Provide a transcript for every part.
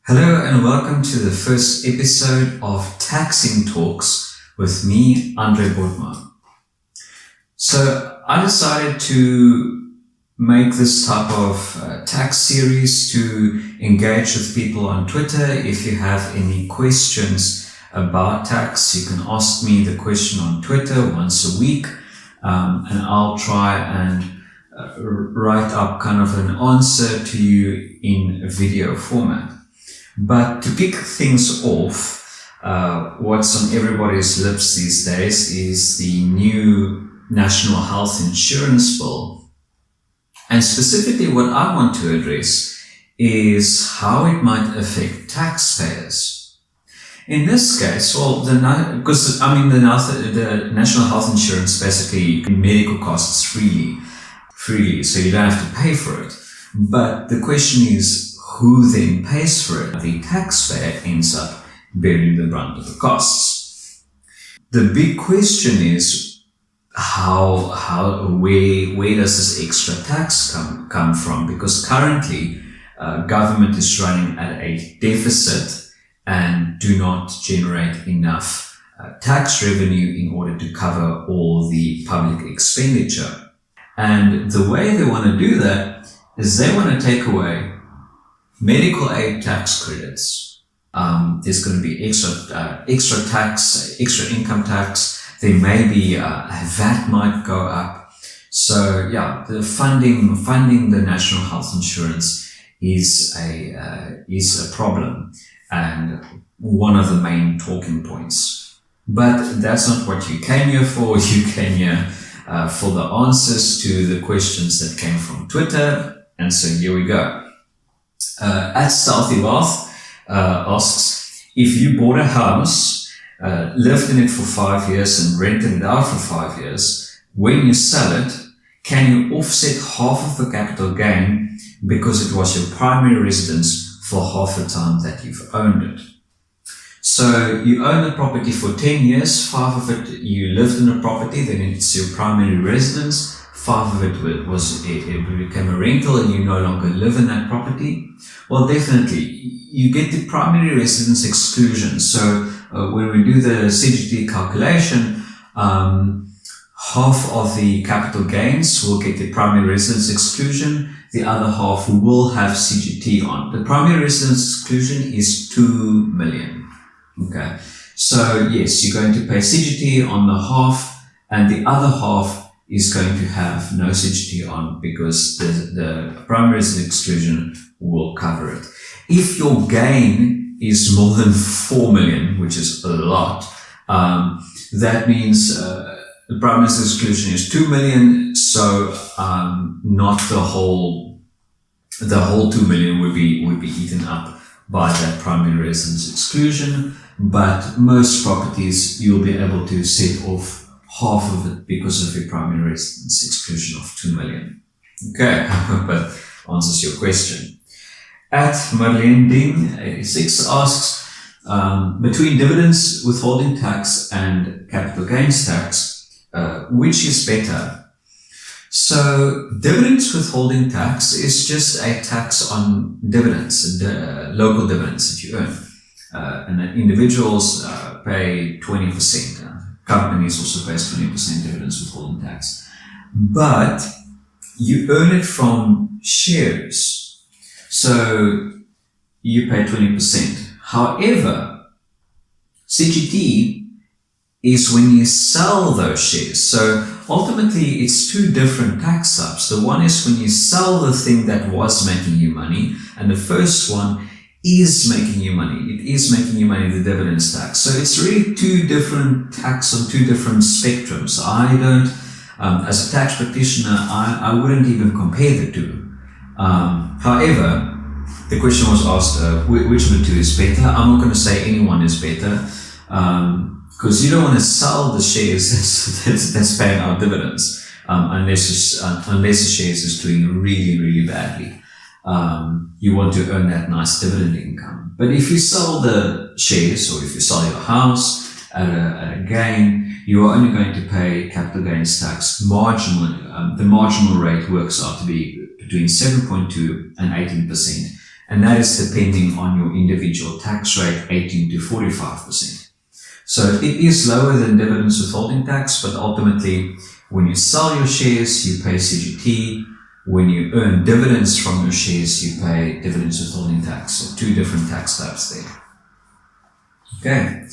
Hello and welcome to the first episode of Taxing Talks with me, Andre Bodma. So I decided to make this type of tax series to engage with people on Twitter. If you have any questions about tax, you can ask me the question on Twitter once a week, and I'll try and write up kind of an answer to you in a video format. But to kick things off, what's on everybody's lips these days is the new National Health Insurance Bill. And specifically what I want to address is how it might affect taxpayers. In this case, the National Health Insurance basically medical costs freely, so you don't have to pay for it. But the question is, who then pays for it? The taxpayer ends up bearing the brunt of the costs. The big question is where does this extra tax come from? Because currently government is running at a deficit and do not generate enough tax revenue in order to cover all the public expenditure. And the way they want to do that is they want to take away medical aid tax credits. There's going to be extra tax, extra income tax. There may be VAT might go up. So yeah, the funding the national health insurance is a problem and one of the main talking points. But that's not what you came here for. You came here for the answers to the questions that came from Twitter. And so here we go. At Stealthy Wealth asks, if you bought a house, lived in it for 5 years and rented it out for 5 years, when you sell it, can you offset half of the capital gain because it was your primary residence for half the time that you've owned it? So you own the property for 10 years, 5 of it you lived in the property, then it's your primary residence. 5 of it became a rental and you no longer live in that property. Well, definitely, you get the primary residence exclusion. So when we do the CGT calculation, half of the capital gains will get the primary residence exclusion. The other half will have CGT on. The primary residence exclusion is 2 million. Okay. So yes, you're going to pay CGT on the half, and the other half is going to have no CGT on because the primary residence exclusion will cover it. If your gain is more than 4 million, which is a lot, that means the primary residence exclusion is 2 million, so not the whole 2 million would be eaten up by that primary residence exclusion, but most properties you'll be able to set off half of it because of your primary residence exclusion of 2 million. Okay, I hope that answers your question. At Marlene Ding 86 asks, between dividends, withholding tax and capital gains tax, which is better? So dividends withholding tax is just a tax on dividends, local dividends that you earn. And then individuals pay 20%. Companies also pays 20% dividends withholding tax. But you earn it from shares. So you pay 20%. However, CGT is when you sell those shares. So ultimately, it's two different tax types. The one is when you sell the thing that was making you money, and the first one is making you money. It is making you money, the dividends tax. So it's really two different tax on two different spectrums. I don't, as a tax practitioner, I wouldn't even compare the two. However, the question was asked, which of the two is better? I'm not going to say any one is better, because you don't want to sell the shares that's paying out dividends, unless the shares is doing really, really badly. You want to earn that nice dividend income. But if you sell the shares, or if you sell your house at a gain, you are only going to pay capital gains tax marginally. The marginal rate works out to be between 7.2 and 18%. and that is depending on your individual tax rate, 18 to 45%. So it is lower than dividends withholding tax, but ultimately, when you sell your shares, you pay CGT. When you earn dividends from your shares, you pay dividends withholding tax. So two different tax types there. Okay.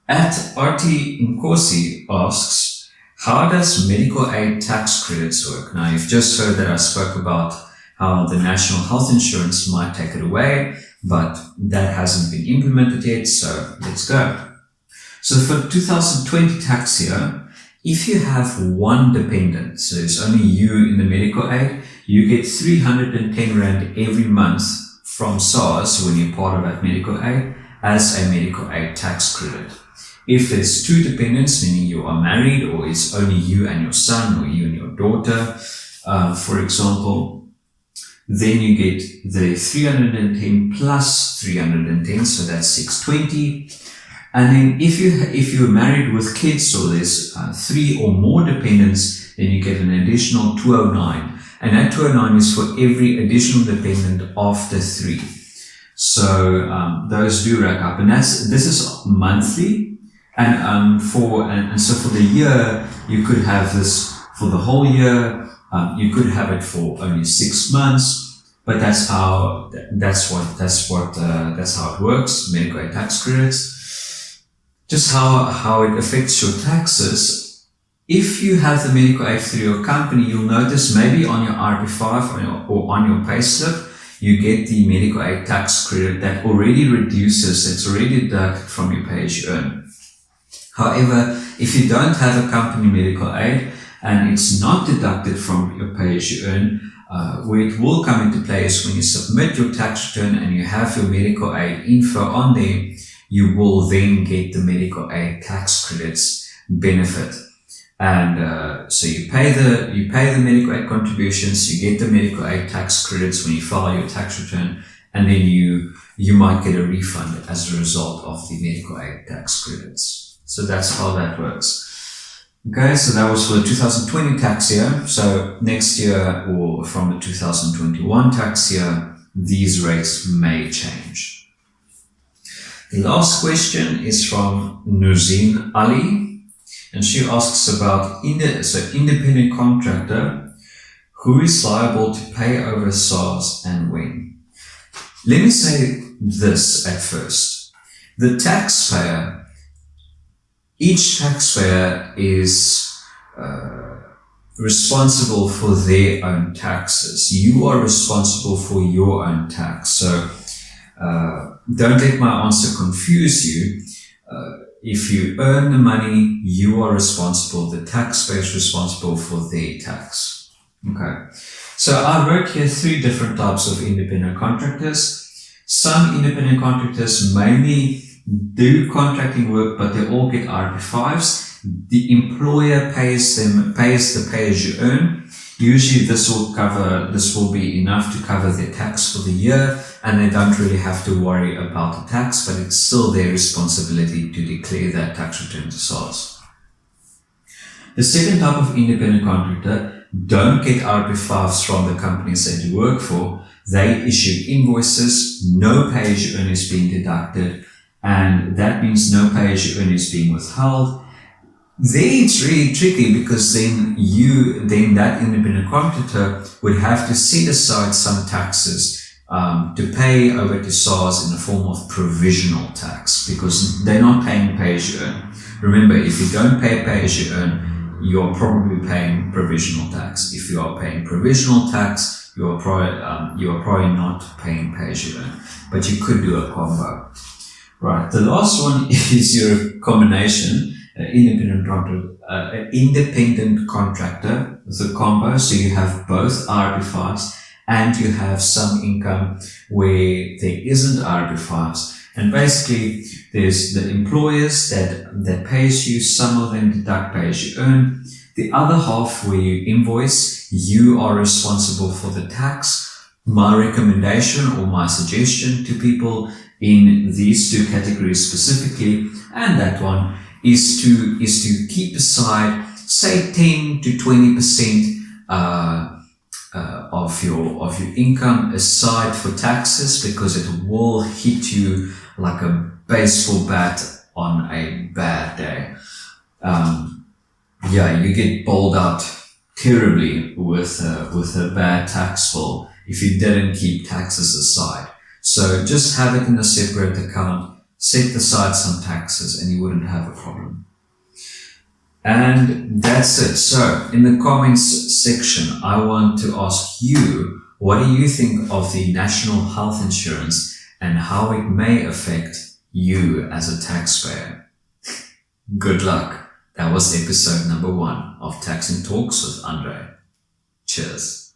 At RT Nkosi asks, how does medical aid tax credits work? Now, you've just heard that I spoke about how the national health insurance might take it away, but that hasn't been implemented yet, so let's go. So for 2020 tax year, if you have one dependent, so it's only you in the medical aid, you get 310 Rand every month from SARS when you're part of that medical aid as a medical aid tax credit. If there's two dependents, meaning you are married or it's only you and your son or you and your daughter, for example, then you get the 310 plus 310, so that's 620. And then if you're married with kids, or there's 3 or more dependents, then you get an additional 209. And that 209 is for every additional dependent after 3. So those do rack up, and this is monthly. And so for the year, you could have this for the whole year. You could have it for only 6 months, but that's how it works. Medical aid tax credits. Just how it affects your taxes. If you have the medical aid through your company, you'll notice maybe on your RP5 or on your payslip, you get the medical aid tax credit that already reduces. It's already deducted from your pay as you earn. However, if you don't have a company medical aid and it's not deducted from your pay as you earn, where it will come into play is when you submit your tax return and you have your medical aid info on there, you will then get the medical aid tax credits benefit. And so you pay the medical aid contributions, you get the medical aid tax credits when you file your tax return, and then you might get a refund as a result of the medical aid tax credits. So that's how that works. Okay, so that was for the 2020 tax year. So next year, or from the 2021 tax year, these rates may change. The last question is from Nuzin Ali, and she asks about independent contractor, who is liable to pay over SARS and when? Let me say this at first. The taxpayer, each taxpayer is responsible for their own taxes. You are responsible for your own tax. So don't let my answer confuse you. If you earn the money, you are responsible. The taxpayer is responsible for their tax. Okay. So I wrote here 3 different types of independent contractors. Some independent contractors mainly do contracting work, but they all get RP5s. The employer pays the pay as you earn. Usually this will be enough to cover their tax for the year, and they don't really have to worry about the tax, but it's still their responsibility to declare that tax return to SARS. The second type of independent contractor don't get RP5s from the companies that you work for. They issue invoices, no pay as you earn is being deducted, and that means no pay as you earn is being withheld. There it's really tricky, because then that independent contractor would have to set aside some taxes to pay over to SARS in the form of provisional tax, because they're not paying pay as you earn. Remember, if you don't pay as you earn, you're probably paying provisional tax. If you are paying provisional tax, you are probably not paying pay as you earn, but you could do a combo. Right. The last one is your combination. Independent contractor with a combo, so you have both RP5s and you have some income where there isn't RP5s. And basically, there's the employers that pays you. Some of them deduct pay as you earn. The other half, where you invoice, you are responsible for the tax. My recommendation or my suggestion to people in these 2 categories specifically, and that one, is to keep aside, say, 10 to 20% of your income aside for taxes, because it will hit you like a baseball bat on a bad day. You get bowled out terribly with a bad tax bill if you didn't keep taxes aside. So just have it in a separate account, set aside some taxes, and you wouldn't have a problem. And that's it. So in the comments section, I want to ask you, what do you think of the national health insurance and how it may affect you as a taxpayer? Good luck. That was episode number 1 of Taxing Talks with Andre. Cheers.